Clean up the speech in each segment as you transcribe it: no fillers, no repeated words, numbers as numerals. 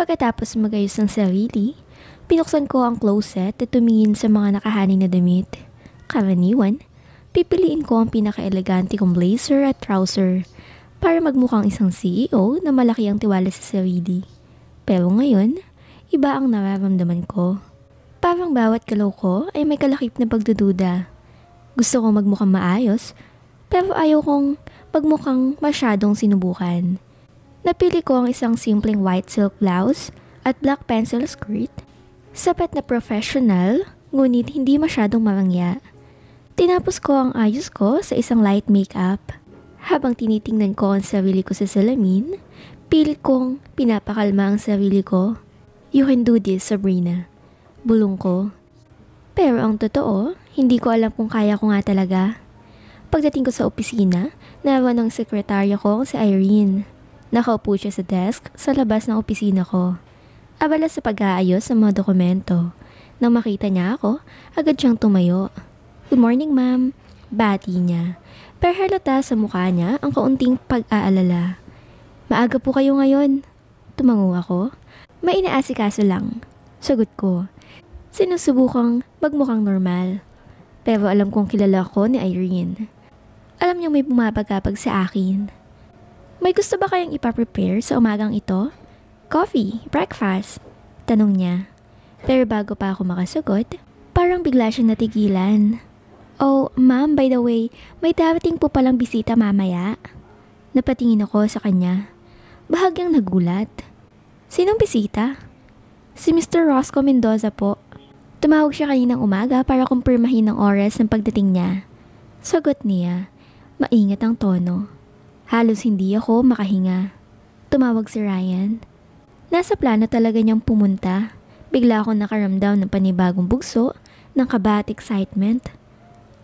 Pagkatapos magayos ng sarili, pinuksan ko ang closet at tumingin sa mga nakahaning na damit. Karaniwan, pipiliin ko ang pinaka-elegante kong blazer at trouser para magmukhang isang CEO na malaki ang tiwala sa sarili. Pero ngayon, iba ang nararamdaman ko. Parang bawat galaw ko ay may kalakip na pagdududa. Gusto kong magmukhang maayos, pero ayaw kong magmukhang masyadong sinubukan. Napili ko ang isang simpleng white silk blouse at black pencil skirt. Sapat na professional, ngunit hindi masyadong marangya. Tinapos ko ang ayos ko sa isang light makeup. Habang tinitingnan ko ang sarili ko sa salamin, pilit kong pinapakalma ang sarili ko. You can do this, Sabrina. Bulong ko. Pero ang totoo, hindi ko alam kung kaya ko nga talaga. Pagdating ko sa opisina, naroon ang sekretarya ko si Irene. Nakaupo siya sa desk sa labas ng opisina ko. Abala sa pag-aayos ng mga dokumento. Nang makita niya ako, agad siyang tumayo. Good morning, ma'am. Bati niya. Pero halata sa mukha niya ang kaunting pag-aalala. Maaga po kayo ngayon. Tumango ako. May inaasikaso lang. Sagot ko. Sinusubukang magmukhang normal. Pero alam kong kilala ko ni Irene. Alam niyang may bumabagabag sa akin. May gusto ba kayong ipaprepare sa umagang ito? Coffee, breakfast? Tanong niya. Pero bago pa ako makasagot, parang bigla siyang natigilan. Oh, ma'am, by the way, may darating po palang bisita mamaya. Napatingin ako sa kanya. Bahagyang nagulat. Sinong bisita? Si Mr. Roscoe Mendoza po. Tumawag siya kaninang umaga para kumpirmahin ang oras ng pagdating niya. Sagot niya. Maingat ang tono. Halos hindi ako makahinga. Tumawag si Ryan. Nasa plano talaga niyang pumunta. Bigla akong nakaramdam ng panibagong bugso ng kaba at excitement.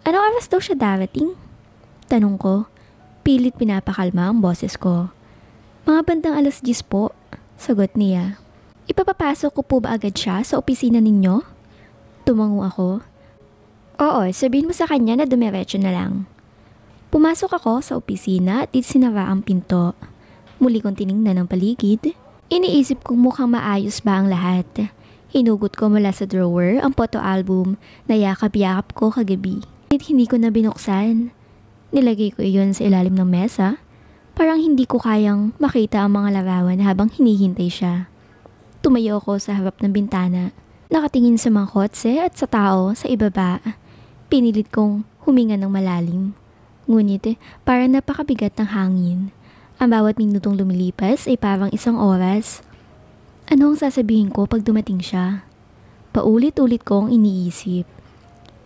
Anong oras daw siya darating? Tanong ko. Pilit pinapakalma ang boses ko. Mga bandang 10:00 po. Sagot niya. Ipapapasok ko po ba agad siya sa opisina ninyo? Tumango ako. Oo, sabihin mo sa kanya na dumiretso na lang. Pumasok ako sa opisina at sinara ang pinto. Muli kong tiningnan ang paligid. Iniisip kong mukhang maayos ba ang lahat. Hinugot ko mula sa drawer ang photo album na yakap-yakap ko kagabi. Hindi ko na binuksan. Nilagay ko iyon sa ilalim ng mesa. Parang hindi ko kayang makita ang mga larawan habang hinihintay siya. Tumayo ako sa harap ng bintana. Nakatingin sa mga kotse at sa tao sa ibaba. Pinilit kong huminga ng malalim. Ngunit parang napakabigat ng hangin. Ang bawat minutong lumilipas ay parang isang oras. Ano ang sasabihin ko pag dumating siya? Paulit-ulit kong iniisip.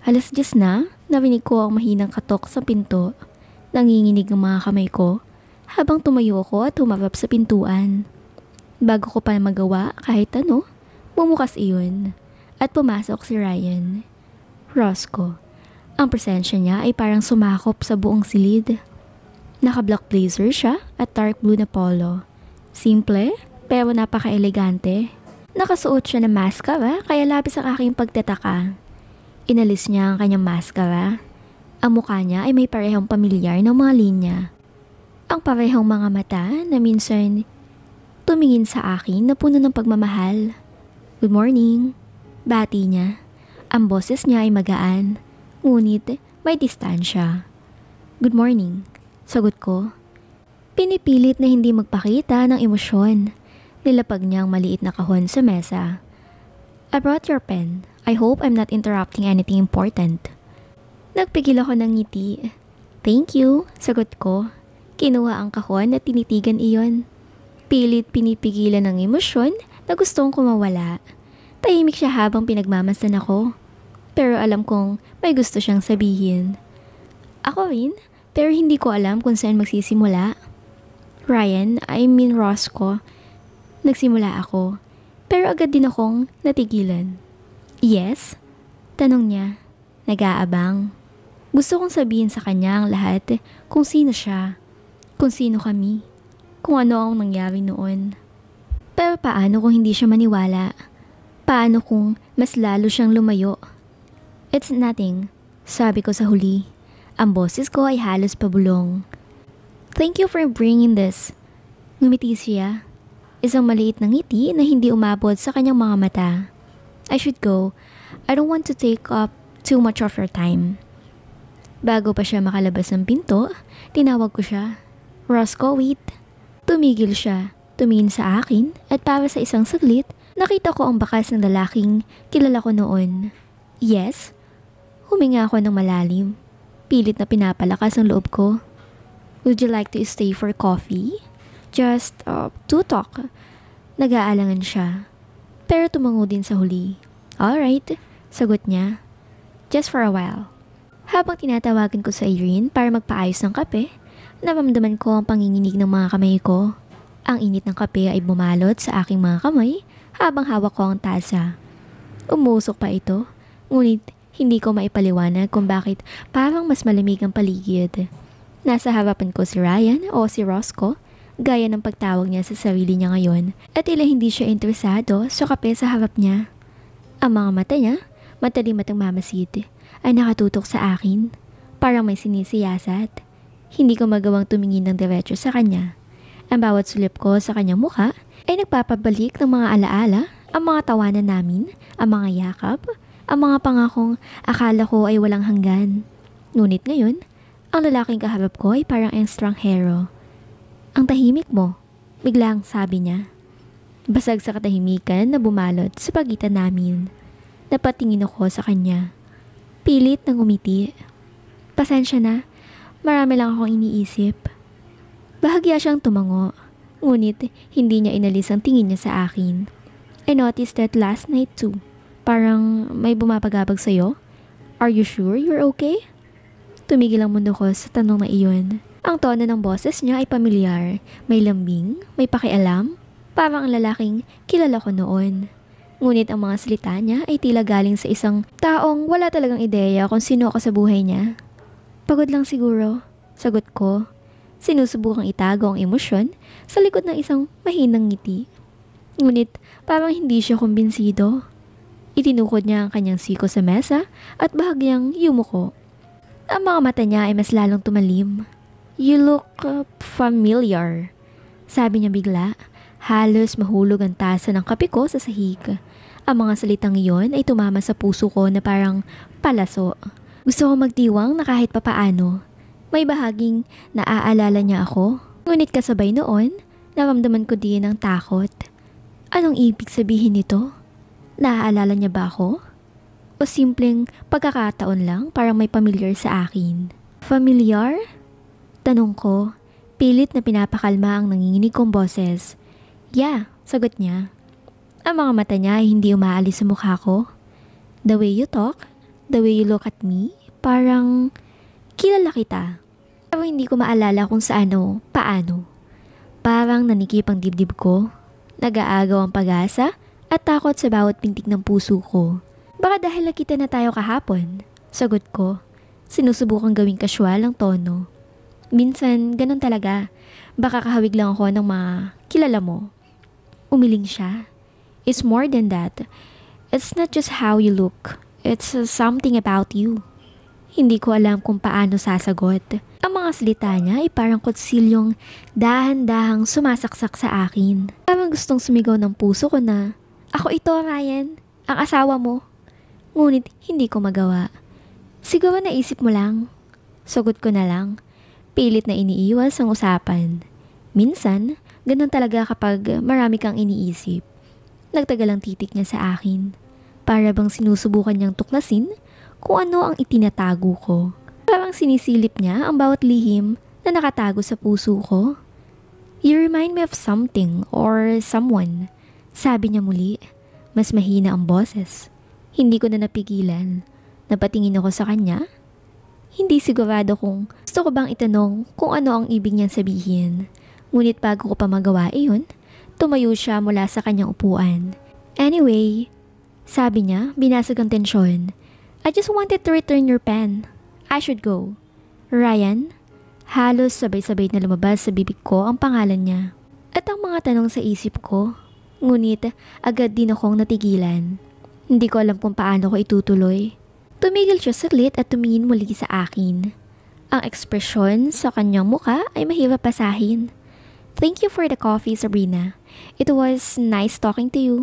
10:00 na, narinig ko ang mahinang katok sa pinto. Nanginginig ang mga kamay ko habang tumayo ako at humarap sa pintuan. Bago ko pa magawa kahit ano, bumukas iyon at pumasok si Ryan. Roscoe. Ang presensya niya ay parang sumakop sa buong silid. Naka-black blazer siya at dark blue na polo. Simple, pero napaka-elegante. Nakasuot siya ng mascara kaya labis ang aking pagtataka. Inalis niya ang kanyang mascara. Ang mukha niya ay may parehong pamilyar ng mga linya. Ang parehong mga mata na minsan tumingin sa akin na puno ng pagmamahal. Good morning. Bati niya. Ang boses niya ay magaan. Ngunit may distansya. Good morning, sagot ko. Pinipilit na hindi magpakita ng emosyon. Nilapag niya ang maliit na kahon sa mesa. I brought your pen. I hope I'm not interrupting anything important. Nagpigil ako ng ngiti. Thank you, sagot ko. Kinuha ang kahon at tinitigan iyon. Pilit pinipigilan ng emosyon na gustong kumawala. Tahimik siya habang pinagmamasdan ako. Pero alam kong may gusto siyang sabihin. Ako rin, pero hindi ko alam kung saan magsisimula. Ryan, I mean Roscoe. Nagsimula ako, pero agad din akong natigilan. Yes? Tanong niya. Nag-aabang. Gusto kong sabihin sa kanya ang lahat kung sino siya, kung sino kami, kung ano ang nangyari noon. Pero paano kung hindi siya maniwala? Paano kung mas lalo siyang lumayo? It's nothing, sabi ko sa huli. Ang boses ko ay halos pabulong. Thank you for bringing this. Ngumiti siya. Isang maliit na ngiti na hindi umabot sa kanyang mga mata. I should go. I don't want to take up too much of your time. Bago pa siya makalabas ng pinto, tinawag ko siya. Roscoe, wait. Tumigil siya, tumingin sa akin at para sa isang saglit, nakita ko ang bakas ng lalaking kilala ko noon. Yes? Huminga ako ng malalim. Pilit na pinapalakas ang loob ko. Would you like to stay for coffee? Just to talk. Nag-aalangan siya. Pero tumango din sa huli. Alright, sagot niya. Just for a while. Habang tinatawagan ko sa Irene para magpaayos ng kape, naramdaman ko ang panginginig ng mga kamay ko. Ang init ng kape ay bumalot sa aking mga kamay habang hawak ko ang tasa. Umusok pa ito, ngunit hindi ko maipaliwanag kung bakit parang mas malamig ang paligid. Nasa harapan ko si Ryan o si Roscoe, gaya ng pagtawag niya sa sarili niya ngayon, at tila hindi siya interesado sa kape sa harap niya. Ang mga mata niya, matalim at mamasid, ay nakatutok sa akin, parang may sinisiyasat. Hindi ko magawang tumingin ng diretso sa kanya. Ang bawat sulip ko sa kanyang mukha ay nagpapabalik ng mga alaala, ang mga tawanan namin, ang mga yakap, ang mga pangakong akala ko ay walang hanggan. Ngunit ngayon, ang lalaking kaharap ko ay parang estranghero. Ang tahimik mo, biglang sabi niya. Basag sa katahimikan na bumalot sa pagitan namin. Napatingin ako sa kanya. Pilit ng umiti. Pasensya na, marami lang akong iniisip. Bahagya siyang tumango, ngunit hindi niya inalis ang tingin niya sa akin. I noticed that last night too. Parang may bumapagabag sa'yo. Are you sure you're okay? Tumigil ang mundo ko sa tanong na iyon. Ang tono ng boses niya ay pamilyar, may lambing, may pakialam, parang ang lalaking kilala ko noon. Ngunit ang mga salita niya ay tila galing sa isang taong wala talagang ideya kung sino ako sa buhay niya. Pagod lang siguro, sagot ko. Sinusubukang itago ang emosyon sa likod ng isang mahinang ngiti. Ngunit parang hindi siya kumbinsido. Itinukod niya ang kanyang siko sa mesa at bahagyang yumuko. Ang mga mata niya ay mas lalong tumalim. You look familiar, sabi niya bigla. Halos mahulog ang tasa ng kape ko sa sahig. Ang mga salitang iyon ay tumama sa puso ko na parang palaso. Gusto ko magdiwang na kahit papaano. May bahaging naaalala niya ako. Ngunit kasabay noon, naramdaman ko din ang takot. Anong ibig sabihin nito? Naaalala niya ba ako? O simpleng pagkakataon lang parang may pamilyar sa akin? Familiar? Tanong ko, pilit na pinapakalma ang nanginginig kong boses. Yeah, sagot niya. Ang mga mata niya ay hindi umaalis sa mukha ko. The way you talk, the way you look at me, parang kilala kita. Pero hindi ko maalala kung saan o paano. Parang nanikip ang dibdib ko. Nag-aagaw ang pag-asa at takot sa bawat pintig ng puso ko. Baka dahil nakita na tayo kahapon, sagot ko. Sinusubukang gawing casual ang tono. Minsan, ganun talaga. Baka kahawig lang ako ng mga kilala mo. Umiling siya. It's more than that. It's not just how you look. It's something about you. Hindi ko alam kung paano sasagot. Ang mga salita niya ay parang kutsilyong dahan-dahang sumasaksak sa akin. Parang gustong sumigaw ng puso ko na, ako ito, Ryan, ang asawa mo. Ngunit hindi ko magawa. Siguro naisip mo lang. Sagot ko na lang. Pilit na iniiwas ang usapan. Minsan, ganun talaga kapag marami kang iniisip. Nagtagal ang titik niya sa akin. Para bang sinusubukan niyang tuklasin kung ano ang itinatago ko. Parang sinisilip niya ang bawat lihim na nakatago sa puso ko. You remind me of something or someone. Sabi niya muli. Mas mahina ang boses. Hindi ko na napigilan. Napatingin ako sa kanya. Hindi sigurado kung gusto ko bang itanong kung ano ang ibig niyang sabihin. Ngunit bago ko pa magawa iyon, tumayo siya mula sa kanyang upuan. Anyway, sabi niya, binasag ang tensyon. I just wanted to return your pen. I should go. Ryan, halos sabay-sabay na lumabas sa bibig ko ang pangalan niya. At ang mga tanong sa isip ko, ngunit agad din akong natigilan. Hindi ko alam kung paano ko itutuloy. Tumigil siya saglit at tumingin muli sa akin. Ang ekspresyon sa kanyang muka ay mahirap basahin. Thank you for the coffee, Sabrina. It was nice talking to you.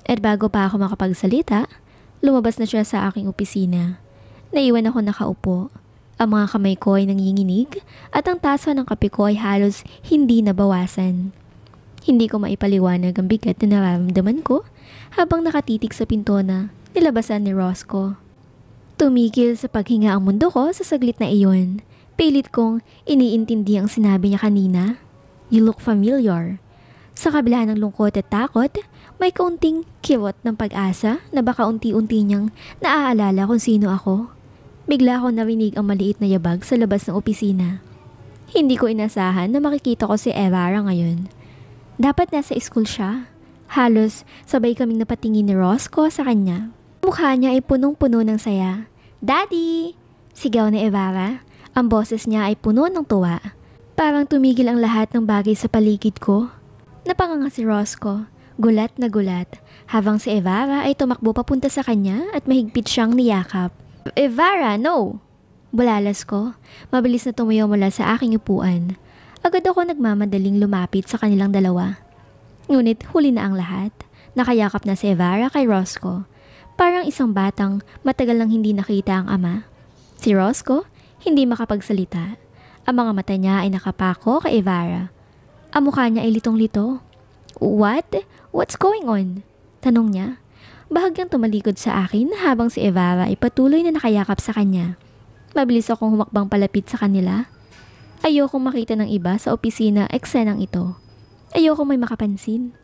At bago pa ako makapagsalita, lumabas na siya sa aking opisina. Naiwan ako nakaupo. Ang mga kamay ko ay nanginginig at ang tasa ng kape ko ay halos hindi nabawasan. Hindi ko maipaliwanag ang bigat na nararamdaman ko habang nakatitig sa pinto na nilabasan ni Roscoe. Tumigil sa paghinga ang mundo ko sa saglit na iyon. Pilit kong iniintindi ang sinabi niya kanina. You look familiar. Sa kabila ng lungkot at takot, may kaunting kirot ng pag-asa na baka unti-unti niyang naaalala kung sino ako. Bigla ko narinig ang maliit na yabag sa labas ng opisina. Hindi ko inasahan na makikita ko si Evara ngayon. Dapat nasa school siya. Halos sabay kaming napatingin ni Roscoe sa kanya. Mukha niya ay punong-puno ng saya. Daddy! Sigaw ni Evara. Ang boses niya ay puno ng tuwa. Parang tumigil ang lahat ng bagay sa paligid ko. Napanganga si Roscoe. Gulat na gulat. Habang si Evara ay tumakbo papunta sa kanya at mahigpit siyang niyakap. Evara, no! Bulalas ko. Mabilis na tumuyo mula sa aking upuan. Agad ako nagmamadaling lumapit sa kanilang dalawa. Ngunit huli na ang lahat. Nakayakap na si Evara kay Roscoe. Parang isang batang matagal nang hindi nakita ang ama. Si Roscoe, hindi makapagsalita. Ang mga mata niya ay nakapako kay Evara. Ang mukha niya ay litong-lito. What? What's going on? Tanong niya. Bahagyang tumalikod sa akin habang si Evara ay patuloy na nakayakap sa kanya. Mabilis akong humakbang palapit sa kanila. Ayokong makita ng iba sa opisina eksenang ito. Ayokong may makapansin.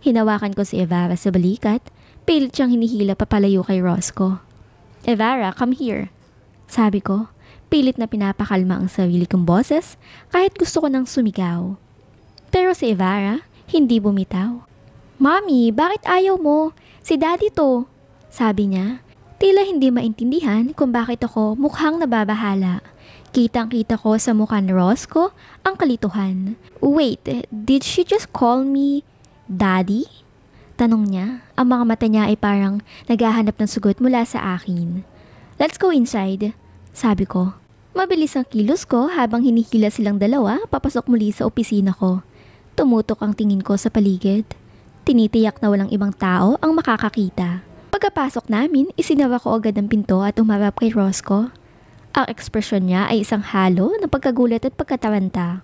Hinawakan ko si Evara sa balikat, pilit siyang hinihila papalayo kay Roscoe. Evara, come here. Sabi ko, pilit na pinapakalma ang sarili kong boses kahit gusto ko nang sumigaw. Pero si Evara, hindi bumitaw. Mommy, bakit ayaw mo? Si Daddy to, sabi niya. Tila hindi maintindihan kung bakit ako mukhang nababahala. Kitang-kita ko sa mukha ni Roscoe ang kalituhan. Wait, did she just call me Daddy? Tanong niya. Ang mga mata niya ay parang naghahanap ng sugot mula sa akin. Let's go inside, sabi ko. Mabilis ang kilos ko habang hinihila silang dalawa papasok muli sa opisina ko. Tumutok ang tingin ko sa paligid. Tinitiyak na walang ibang tao ang makakakita. Pagkapasok namin, isinara ko agad ang pinto at umarap kay Roscoe. Ang ekspresyon niya ay isang halo ng pagkagulat at pagkataranta.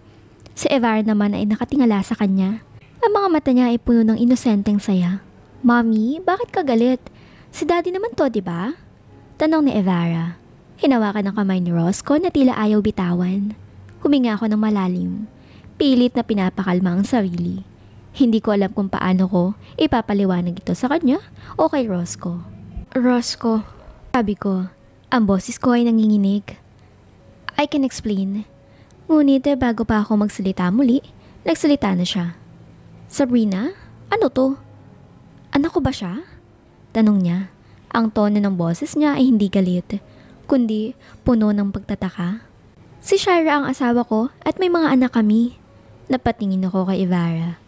Si Evara naman ay nakatingala sa kanya. Ang mga mata niya ay puno ng inosenteng saya. Mommy, bakit ka galit? Si Daddy naman to, di ba? Tanong ni Evara. Hinawakan ang kamay ni Roscoe na tila ayaw bitawan. Huminga ako ng malalim. Pilit na pinapakalma ang sarili. Hindi ko alam kung paano ko ipapaliwanag ito sa kanya o kay Roscoe. Roscoe, sabi ko, ang boses ko ay nanginginig. I can explain. Ngunit bago pa ako magsalita muli, nagsalita na siya. Sabrina, ano to? Anak ko ba siya? Tanong niya. Ang tono ng boses niya ay hindi galit, kundi puno ng pagtataka. Si Shira ang asawa ko at may mga anak kami. Napatingin ako kay Evara.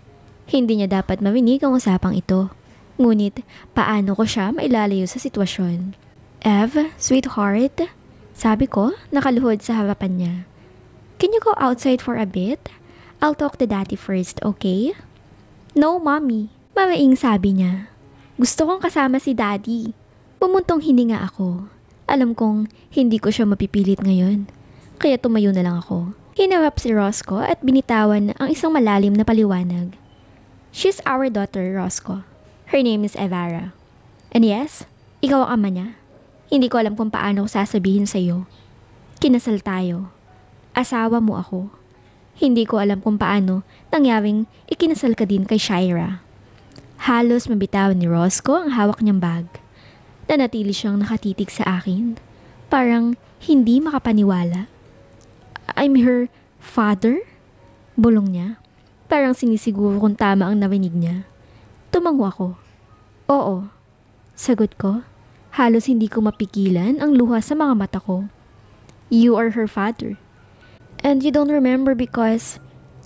Hindi niya dapat marinig ang usapang ito. Ngunit, paano ko siya mailalayo sa sitwasyon? Ev, sweetheart, sabi ko, nakaluhod sa harapan niya. Can you go outside for a bit? I'll talk to Daddy first, okay? No, Mommy, maraing sabi niya. Gusto kong kasama si Daddy. Pumuntong hininga ako. Alam kong hindi ko siya mapipilit ngayon. Kaya tumayo na lang ako. Hinarap si Roscoe at binitawan ang isang malalim na paliwanag. She's our daughter, Roscoe. Her name is Evara. And yes, ikaw ang ama niya. Hindi ko alam kung paano ko sasabihin sa iyo. Kinasal tayo. Asawa mo ako. Hindi ko alam kung paano nangyaring ikinasal ka din kay Shira. Halos mabitaw ni Roscoe ang hawak niyang bag. Nanatili siyang nakatitig sa akin. Parang hindi makapaniwala. I'm her father? Bulong niya. Parang sinisiguro kung tama ang narinig niya. Tumango ako. Oo. Sagot ko. Halos hindi ko mapigilan ang luha sa mga mata ko. You are her father. And you don't remember because...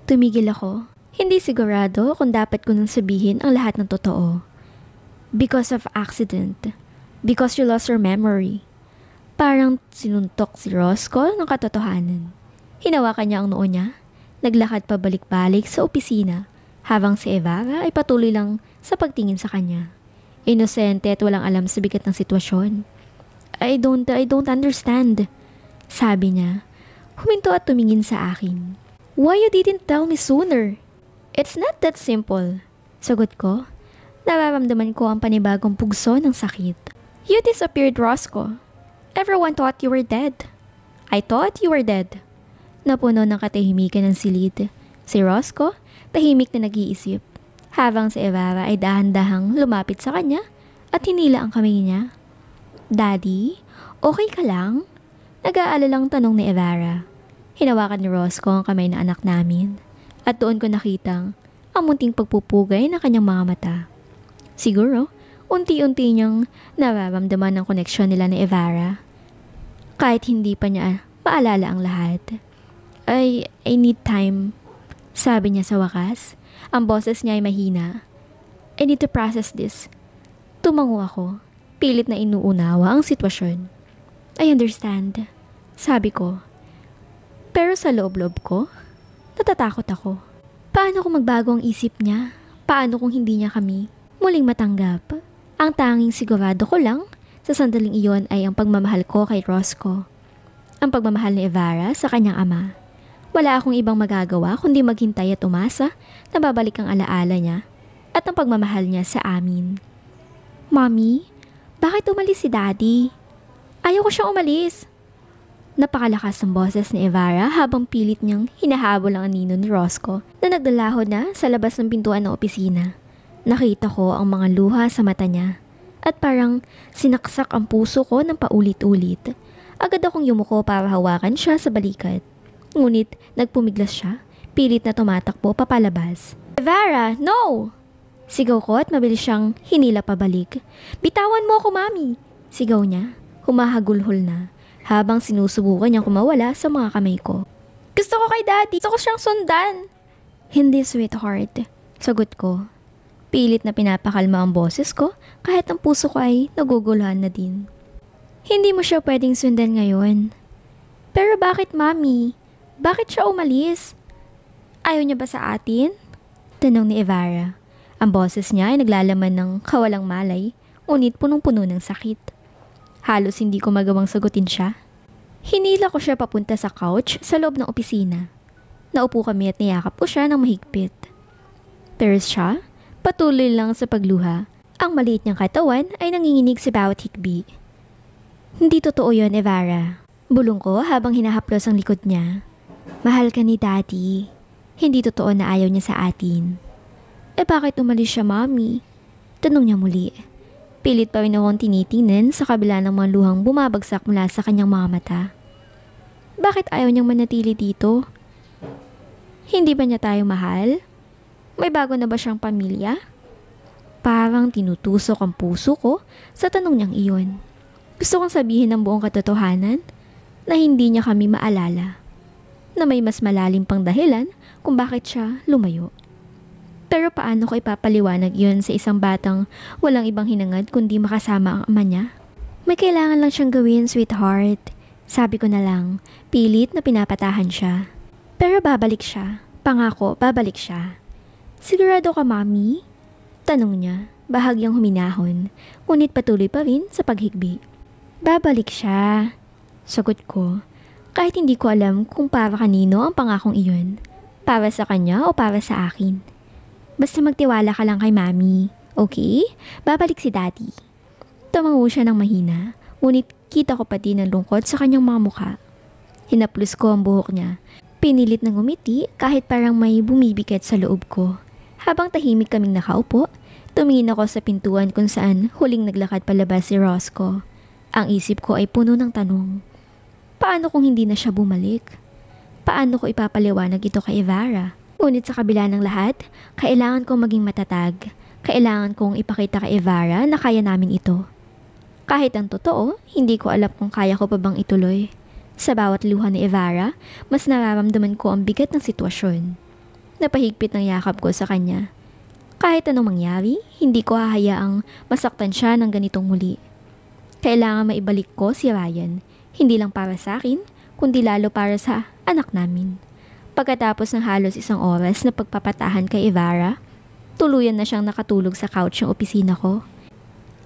Tumigil ako. Hindi sigurado kung dapat ko nang sabihin ang lahat ng totoo. Because of accident. Because you lost your memory. Parang sinuntok si Roscoe ng katotohanan. Hinawakan niya ang noo niya. Naglakad pabalik-balik sa opisina habang si Evara ay patuloy lang sa pagtingin sa kanya. Inosente at walang alam sa bigat ng sitwasyon. I don't understand, sabi niya. Huminto at tumingin sa akin. Why you didn't tell me sooner? It's not that simple, sagot ko. Nararamdaman ko ang panibagong pugso ng sakit. You disappeared, Roscoe. Everyone thought you were dead. I thought you were dead. Napuno ng katahimikan ng silid. Si Roscoe, tahimik na nag-iisip. Habang si Evara ay dahan-dahang lumapit sa kanya at hinila ang kamay niya. Daddy, okay ka lang? Nag-aalalang tanong ni Evara. Hinawakan ni Roscoe ang kamay ng anak namin. At doon ko nakitang ang munting pagpupugay ng kanyang mga mata. Siguro, unti-unti niyang nararamdaman ang koneksyon nila ni Evara. Kahit hindi pa niya maalala ang lahat. I need time, sabi niya sa wakas. Ang boses niya ay mahina. I need to process this. Tumango ako. Pilit na inuunawa ang sitwasyon. I understand, sabi ko. Pero sa loob-loob ko, natatakot ako. Paano kung magbago ang isip niya? Paano kung hindi niya kami muling matanggap? Ang tanging sigurado ko lang sa sandaling iyon ay ang pagmamahal ko kay Roscoe. Ang pagmamahal ni Evara sa kanyang ama. Wala akong ibang magagawa kundi maghintay at umasa na babalik ang alaala niya at ang pagmamahal niya sa amin. Mommy, bakit umalis si Daddy? Ayaw ko siyang umalis. Napakalakas ng boses ni Evara habang pilit niyang hinahabol ang anino ni Roscoe na nagdalaho na sa labas ng pintuan ng opisina. Nakita ko ang mga luha sa mata niya at parang sinaksak ang puso ko ng paulit-ulit. Agad akong yumuko para hawakan siya sa balikat. Ngunit nagpumiglas siya, pilit na tumatakbo papalabas. Evara, no! Sigaw ko at mabilis siyang hinila pabalik. Bitawan mo ako, Mami! Sigaw niya, humahagulhol na, habang sinusubukan niyang kumawala sa mga kamay ko. Gusto ko kay Daddy, gusto ko siyang sundan! Hindi, sweetheart, sagot ko. Pilit na pinapakalma ang boses ko kahit ang puso ko ay naguguluhan na din. Hindi mo siya pwedeng sundan ngayon. Pero bakit, Mami? Bakit siya umalis? Ayaw niya ba sa atin? Tanong ni Evara. Ang boses niya ay naglalaman ng kawalang malay, ngunit punong-puno ng sakit. Halos hindi ko magawang sagutin siya. Hinila ko siya papunta sa couch sa loob ng opisina. Naupo kami at niyakap ko siya ng mahigpit. Pero siya, patuloy lang sa pagluha. Ang maliit niyang katawan ay nanginginig sa bawat hikbi. Hindi totoo yun, Evara. Bulong ko habang hinahaplos ang likod niya. Mahal ka ni Daddy. Hindi totoo na ayaw niya sa atin. Bakit umalis siya, Mami? Tanong niya muli. Pilit pa rin akong tinitingnan sa kabila ng mga luhang bumabagsak mula sa kanyang mga mata. Bakit ayaw niyang manatili dito? Hindi ba niya tayo mahal? May bago na ba siyang pamilya? Parang tinutusok ang puso ko sa tanong niyang iyon. Gusto kong sabihin ng buong katotohanan na hindi niya kami maalala. Na may mas malalim pang dahilan kung bakit siya lumayo. Pero paano ko ipapaliwanag yun sa isang batang walang ibang hinangad kundi makasama ang ama niya? May kailangan lang siyang gawin, sweetheart. Sabi ko na lang, pilit na pinapatahan siya. Pero babalik siya. Pangako, babalik siya. Sigurado ka, Mami? Tanong niya, bahagyang huminahon, ngunit patuloy pa rin sa paghigbi. Babalik siya. Sagot ko, kahit hindi ko alam kung para kanino ang pangakong iyon. Para sa kanya o para sa akin. Basta magtiwala ka lang kay Mami, okay? Babalik si Daddy. Tumango siya ng mahina, ngunit kita ko pa din ang lungkot sa kanyang mga mukha. Hinaplos ko ang buhok niya. Pinilit na ngumiti kahit parang may bumibigat sa loob ko. Habang tahimik kaming nakaupo, tumingin ako sa pintuan kung saan huling naglakad palabas si Roscoe. Ang isip ko ay puno ng tanong. Paano kung hindi na siya bumalik? Paano ko ipapaliwanag ito kay Evara? Ngunit sa kabila ng lahat, kailangan kong maging matatag. Kailangan kong ipakita kay Evara na kaya namin ito. Kahit ang totoo, hindi ko alam kung kaya ko pa bang ituloy. Sa bawat luha ni Evara, mas nararamdaman ko ang bigat ng sitwasyon. Napahigpit ng yakap ko sa kanya. Kahit anong mangyari, hindi ko hahayaang masaktan siya ng ganitong muli. Kailangan maibalik ko si Ryan. Hindi lang para sa akin, kundi lalo para sa anak namin. Pagkatapos ng halos 1 oras na pagpapatahan kay Ibarra, tuluyan na siyang nakatulog sa couch ng opisina ko.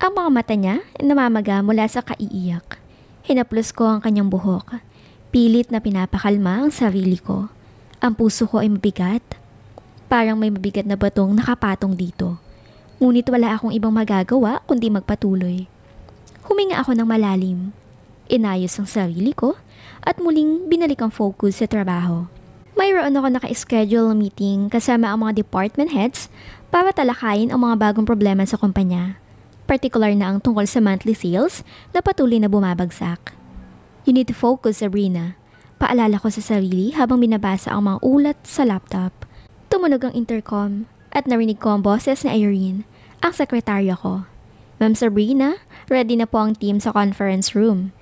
Ang mga mata niya namamaga mula sa kaiiyak. Hinaplos ko ang kanyang buhok. Pilit na pinapakalma ang sarili ko. Ang puso ko ay mabigat. Parang may mabigat na batong nakapatong dito. Ngunit wala akong ibang magagawa kundi magpatuloy. Huminga ako ng malalim. Inayos ang sarili ko at muling binalik ang focus sa trabaho. Mayroon ako naka-schedule na meeting kasama ang mga department heads para talakayin ang mga bagong problema sa kumpanya. Partikular na ang tungkol sa monthly sales na patuloy na bumabagsak. You need to focus, Sabrina. Paalala ko sa sarili habang binabasa ang mga ulat sa laptop. Tumunog ang intercom at narinig ko ang boses ni Irene, ang sekretarya ko. Ma'am Sabrina, ready na po ang team sa conference room.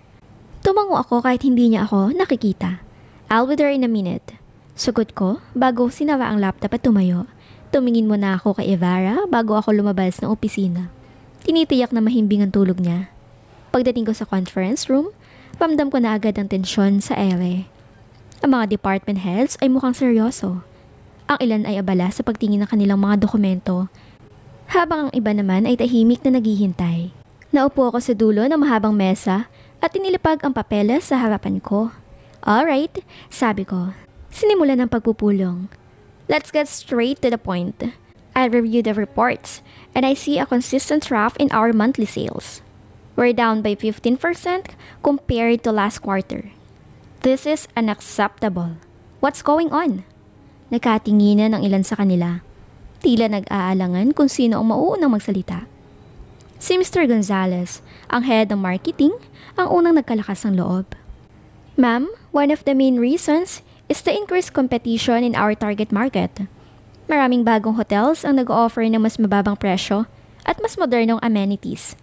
Tumango ako kahit hindi niya ako nakikita. I'll be there in a minute. Sugot ko bago sinara ang laptop at tumayo. Tumingin muna ako kay Ibarra bago ako lumabas ng opisina. Tinitiyak na mahimbing ang tulog niya. Pagdating ko sa conference room, ramdam ko na agad ang tensyon sa ere. Ang mga department heads ay mukhang seryoso. Ang ilan ay abala sa pagtingin ng kanilang mga dokumento, habang ang iba naman ay tahimik na naghihintay. Naupo ako sa dulo ng mahabang mesa at inilapag ang papeles sa harapan ko. Alright, sabi ko. Sinimulan ng pagpupulong. Let's get straight to the point. I reviewed the reports and I see a consistent drop in our monthly sales. We're down by 15% compared to last quarter. This is unacceptable. What's going on? Nakatinginan ang ilan sa kanila. Tila nag-aalangan kung sino ang mauunang magsalita. Si Mr. Gonzalez, ang head ng marketing, ang unang nagkalakas ng loob. Ma'am, one of the main reasons is the increased competition in our target market. Maraming bagong hotels ang nag-offer ng mas mababang presyo at mas modernong amenities.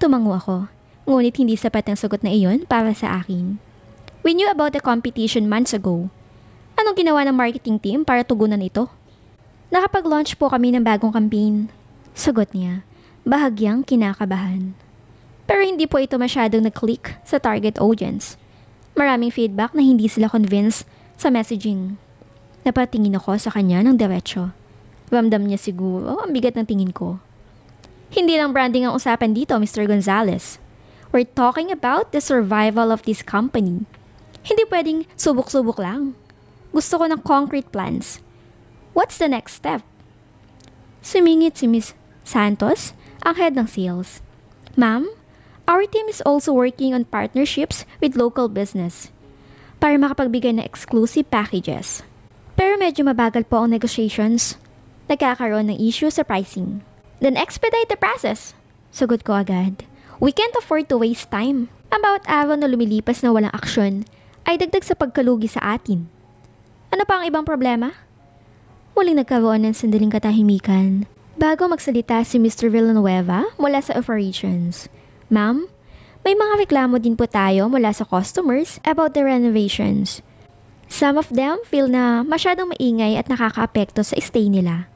Tumango ako, ngunit hindi sapat ang sagot na iyon para sa akin. We knew about the competition months ago. Anong ginawa ng marketing team para tugunan ito? Nakapag-launch po kami ng bagong campaign. Sagot niya, bahagyang kinakabahan. Pero hindi po ito masyadong nag-click sa target audience. Maraming feedback na hindi sila convinced sa messaging. Napatingin ako sa kanya ng diretsyo. Ramdam niya siguro ang bigat ng tingin ko. Hindi lang branding ang usapan dito, Mr. Gonzalez. We're talking about the survival of this company. Hindi pwedeng subok-subok lang. Gusto ko ng concrete plans. What's the next step? Sumingit si Miss Santos, ang head ng sales. Ma'am, our team is also working on partnerships with local business para makapagbigay ng exclusive packages. Pero medyo mabagal po ang negotiations. Nagkakaroon ng issue sa pricing. Then expedite the process. Sagot ko agad. We can't afford to waste time. Ang bawat araw na lumilipas na walang aksyon ay dagdag sa pagkalugi sa atin. Ano pa ang ibang problema? Muling nagkaroon ng sandaling katahimikan bago magsalita si Mr. Villanueva mula sa operations. Ma'am, may mga reklamo din po tayo mula sa customers about the renovations. Some of them feel na masyadong maingay at nakakaapekto sa stay nila.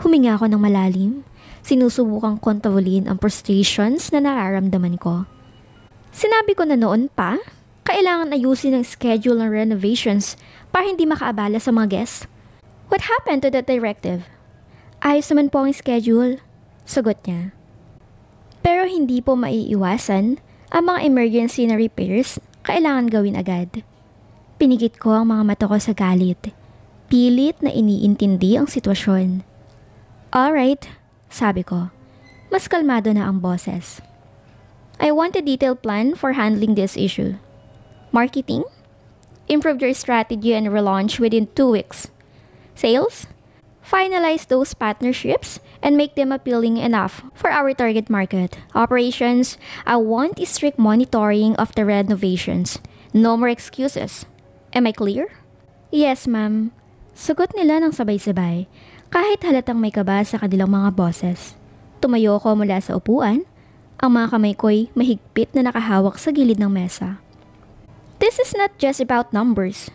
Huminga ako ng malalim. Sinusubukang kontrolin ang frustrations na nararamdaman ko. Sinabi ko na noon pa, kailangan ayusin ang schedule ng renovations para hindi makaabala sa mga guests. What happened to that directive? Ayos naman po ang schedule, sagot niya. Pero hindi po maiiwasan ang mga emergency na repairs kailangan gawin agad. Pinigit ko ang mga mata ko sa galit. Pilit na iniintindi ang sitwasyon. Alright, sabi ko. Mas kalmado na ang boses. I want a detailed plan for handling this issue. Marketing? Improve your strategy and relaunch within 2 weeks. Sales? Finalize those partnerships and make them appealing enough for our target market. Operations? I want strict monitoring of the renovations. No more excuses. Am I clear? Yes, ma'am. Sagot nila ng sabay-sabay, kahit halatang may kaba sa kanilang mga boses. Tumayo ko mula sa upuan, ang mga kamay ko'y mahigpit na nakahawak sa gilid ng mesa. This is not just about numbers.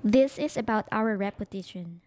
This is about our reputation.